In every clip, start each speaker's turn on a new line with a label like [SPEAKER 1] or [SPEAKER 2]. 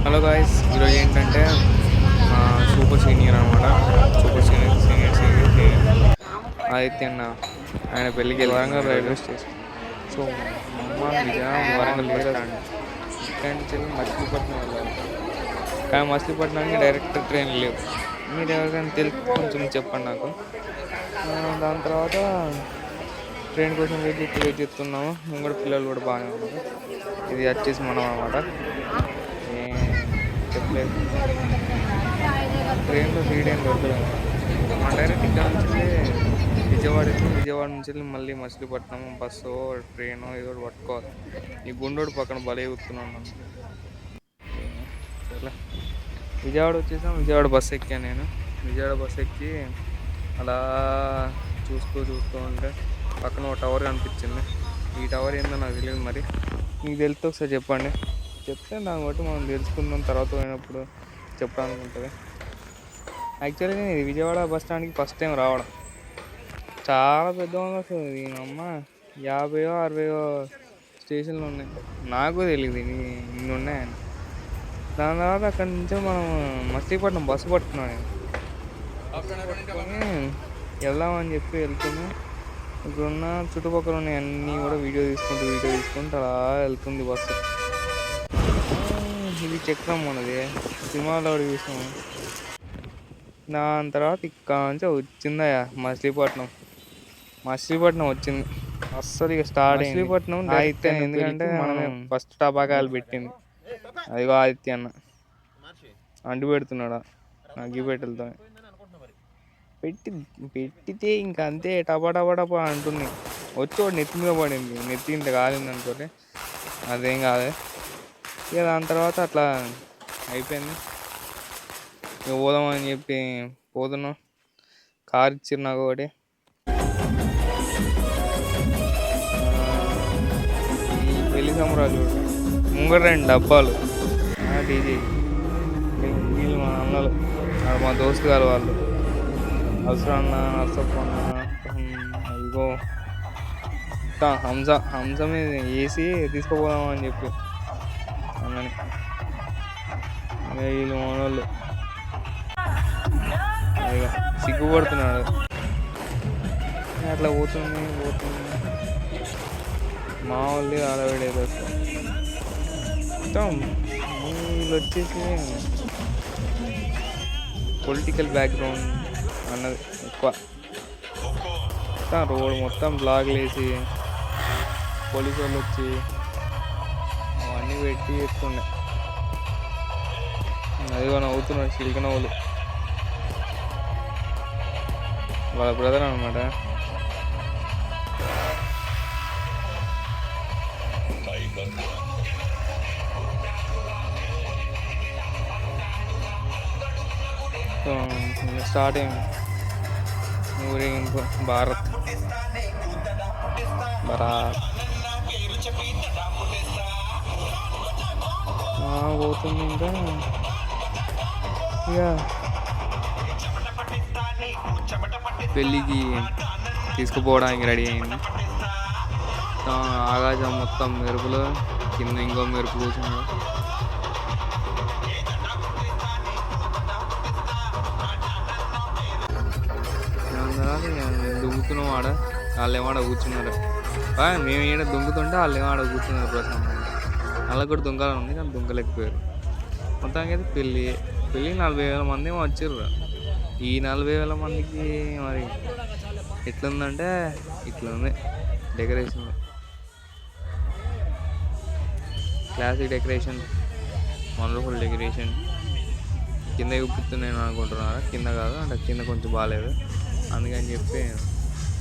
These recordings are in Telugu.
[SPEAKER 1] హలో గాయ్స్, ఈరోజు ఏంటంటే సూపర్ సీనియర్ అనమాట. Super senior senior senior senior Aditya అన్న ఆయన పెళ్ళికి వరంగల్ రైల్వే స్టేషన్. సో మా అమ్మ విజయనగరం వరంగల్ బస్ స్టాండ్ ఇక్కడి నుంచి వెళ్ళి మచిలీపట్నం వెళ్ళాలి. కానీ మచిలీపట్నానికి డైరెక్ట్ ట్రైన్ లేవు. మీరు ఎవరికైనా తెలిసి కొంచెం చెప్పండి నాకు. దాని తర్వాత ట్రైన్ కోసం వెయిట్ చేస్తున్నాము. మేము కూడా పిల్లలు కూడా బాగానే ఉన్నారు. ఇది వచ్చేసి మనం అనమాట. చెప్పలేదు, ట్రైన్లో సీట్ ఏం దొరకలేదు. మన డైరెక్ట్ ఇక్కడ నుంచి విజయవాడ వెళ్తే విజయవాడ నుంచి వెళ్ళి మళ్ళీ మచిలీపట్నం బస్సు ట్రైను ఏదో ఒకటి పట్టుకోవాలి. ఈ గుండోడు పక్కన బలే కూతున్నాను నన్ను. సరే, విజయవాడ వచ్చేసాం. విజయవాడ బస్సు ఎక్కాను నేను. విజయవాడ బస్సు ఎక్కి అలా చూస్తూ ఉంటే పక్కన ఒక టవర్ కనిపించింది. ఈ టవర్ ఏందో నాకు తెలియదు, మరి మీకు తెలిస్తే ఒకసారి చెప్పండి. చెప్తే దాన్ని బట్టి మనం తెలుసుకుందాం, తర్వాత పోయినప్పుడు చెప్పడానికి ఉంటుంది. యాక్చువల్గా ఇది విజయవాడ బస్ స్టాండ్కి ఫస్ట్ టైం రావడం. చాలా పెద్దగా ఉంది అసలు. దీనమ్మ 50-60 స్టేషన్లు ఉన్నాయి. నాకు తెలియదు ఇన్ని ఉన్నాయని. దాని తర్వాత అక్కడి నుంచి మనం మచిలీపట్నం బస్సు పట్టుకున్నాను నేను. పట్టుకొని వెళ్దామని చెప్పి వెళ్తున్నాం. ఇక్కడున్న చుట్టుపక్కల ఉన్నాయి అన్నీ కూడా వీడియో తీసుకుంటూ అలా వెళ్తుంది బస్సు. ఇది చక్రం మనది, సినిమాలో చూసాము. దాని తర్వాత ఇక్కడ నుంచి వచ్చిందయ్యా మచిలీపట్నం వచ్చింది. అస్సలు ఇక స్టార్ట్ అయింది మచిలీపట్నం ఆదిత్య. ఎందుకంటే మనం ఫస్ట్ టపాకాయలు పెట్టింది అదిగో ఆదిత్య అన్న అంటు పెడుతున్నాడా అగ్గిపెట్టెలతో పెట్టితే ఇంకా అంతే టపా అంటుంది. వచ్చి వాడు నెత్తి మీద పడింది. నెత్తి ఇంత కాలింది అనుకోండి, అదేం కాదు. ఇక దాని తర్వాత అట్లా అయిపోయింది. ఇక పోదామని చెప్పి పోతున్నాం. కార్ ఇచ్చారు నాకు ఒకటి. ఈ పెళ్లి సంబరాలు ముంగట 2 డబ్బాలు డీజే. వీళ్ళు మా అన్నలు, మా దోస్తు గారు వాళ్ళు, అవసరన్న నర్సప్పన్న, ఇగో హంస మీద వేసి తీసుకుపోదామని చెప్పి అన్నని. వీళ్ళు మనోళ్ళు ఇక సిగ్గుపడుతున్నాడు. అట్లా పోతుంది మా వాళ్ళు ఆడవేడేది మొత్తం. వీళ్ళు వచ్చేసి పొలిటికల్ బ్యాక్గ్రౌండ్ అన్నది ఎక్కువ. రోడ్ మొత్తం బ్లాక్లు వేసి పోలీసు వాళ్ళు వచ్చి అవన్నీ పెట్టి చేస్తుండే. అదిగో నవ్వుతున్నాడు చిలిక నవ్వులు. వాళ్ళ బ్రదర్ అనమాట. స్టార్ట్ అయింది ఊరేగింపు. భారత్ పోతుంది. ఇంకా ఇక పెళ్ళికి తీసుకుపోవడానికి రెడీ అయింది. ఆకాశం మొత్తం మెరుపులు, కింద ఇంకో మెరుపు కూర్చున్నాడు. దుంగుతున్నాం ఆడ, వాళ్ళు ఏమాడ కూర్చున్నారు. మేము ఈడ దుంగుతుంటే వాళ్ళు ఏమాడ కూర్చున్నారు ప్రశాంతంగా. వాళ్ళకి కూడా దుంకాలని ఉంది కానీ దుంకలేకపోయారు. మొత్తానికి అయితే పెళ్ళి 40,000 మంది ఏమో వచ్చారు. ఈ 40,000 మందికి మరి ఎట్లుందంటే ఇట్లా ఉంది decoration. Classic decoration, wonderful decoration. కింద చూపిస్తున్నాను అనుకుంటున్నారా? కింద కాదు, అంటే కింద కొంచెం బాగాలేదు, అందుకని చెప్పి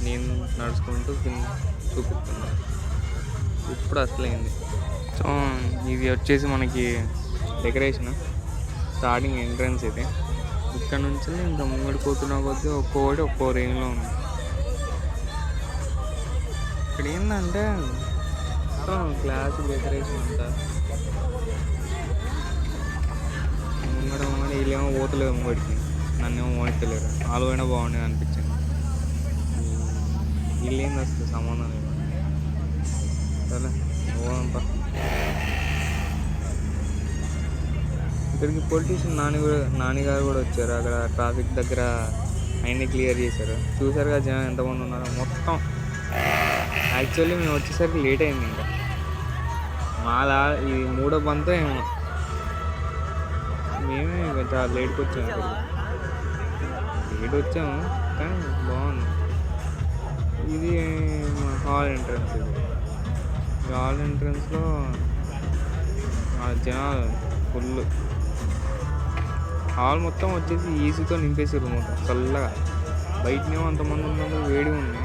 [SPEAKER 1] నేను నడుచుకుంటూ కింద చూపిస్తున్నాను. ఇప్పుడు అసలైంది. సో ఇది వచ్చేసి మనకి డెకరేషన్ స్టార్టింగ్ ఎంట్రన్స్. ఇది ఇక్కడ నుంచి ఇంకా ముంగడి పోతున్న కొద్దీ ఒక్కో రేంజ్లో ఉంది. ఇక్కడ ఏంటంటే క్లాసిక్ డెకరేషన్ అంతా ముంగడ వీళ్ళేమో పోతలేదు ముంగడికి, నన్నేమో మోనిస్తలేరు. వాళ్ళు పోయినా బాగుండేది అనిపించింది. వీళ్ళు ఏంది అసలు సంబంధం లేదు. సరే పోదాంపా. ఇక్కడికి పొలిటీషియన్ నానిగారు కూడా వచ్చారు. అక్కడ ట్రాఫిక్ దగ్గర అన్నీ క్లియర్ చేశారు. చూసారుగా జనం ఎంతమంది ఉన్నారో మొత్తం. యాక్చువల్లీ మేము వచ్చేసరికి లేట్ అయింది. ఇంకా ఇది మూడో బంతో ఏమో, మేమే చాలా లేట్కి వచ్చాము. లేట్ వచ్చాము కానీ బాగుంది. ఇది హాల్ ఎంట్రన్స్. ఇది హాల్ ఎంట్రన్స్లో జనాలు ఫుల్. హాల్ మొత్తం వచ్చేసి ఈజీతో నింపేసారు మొత్తం చల్లగా. బయటనేమో అంతమంది ఉన్నందుకు వేడిగా ఉంది,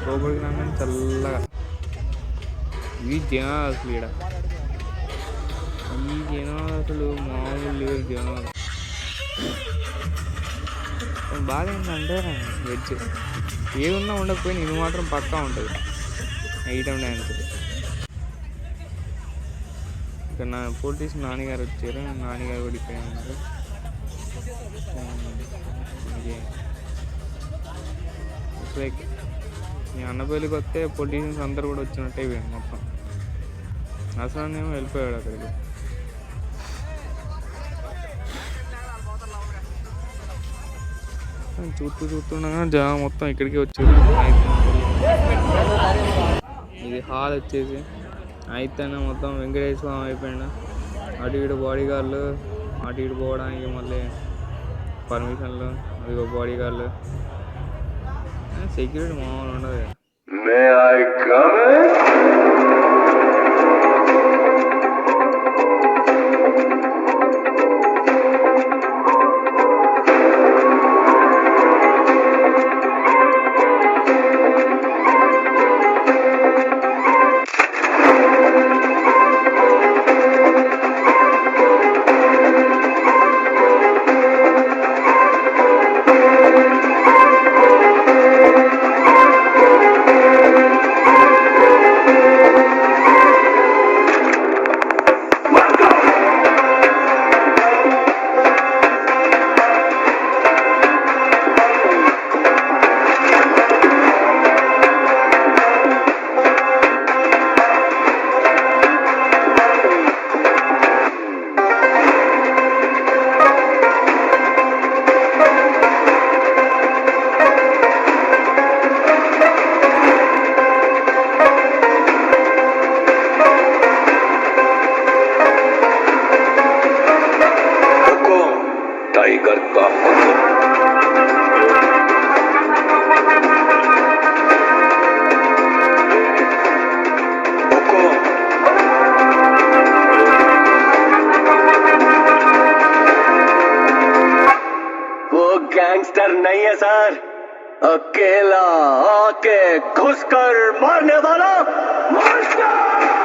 [SPEAKER 1] లోపలికి రాగానే చల్లగా. ఇవి జనాలు అసలు ఇక్కడ, ఈ జనాలు అసలు మామూలు లేరు జనాలు. బాగా ఏంటంటే వెజ్ ఏదున్నా ఉండకపోయినా ఇది మాత్రం పక్కా ఉంటుంది. ఐటమ్ డ్యాన్స్ ఇక్కడ పొలిటీషియన్ నాన్నగారు వచ్చారు. నాన్నగారు కూడా ఇక్కడ ఉన్నారు. లైక్ మీ అన్నపల్లికి వస్తే పొలిటీషియన్స్ అందరు కూడా వచ్చినట్టే మొత్తం. అసలు ఏమో వెళ్ళిపోయాడు అక్కడికి. చూస్తుండగా జనం మొత్తం ఇక్కడికి వచ్చారు. ఇది హాల్ వచ్చేసి అయితేనే మొత్తం వెంకటేశ్వర స్వామి అయిపోయినా. అటు ఇటు బాడీ గార్డులు, అటు ఇటు పోవడానికి మళ్ళీ పర్మిషన్లు, అదిగో బాడీ గార్డులు. సెక్యూరిటీ మామూలు ఉండదు.
[SPEAKER 2] गैंगस्टर नहीं है सर, अकेला आके घुसकर मारने वाला मास्टर।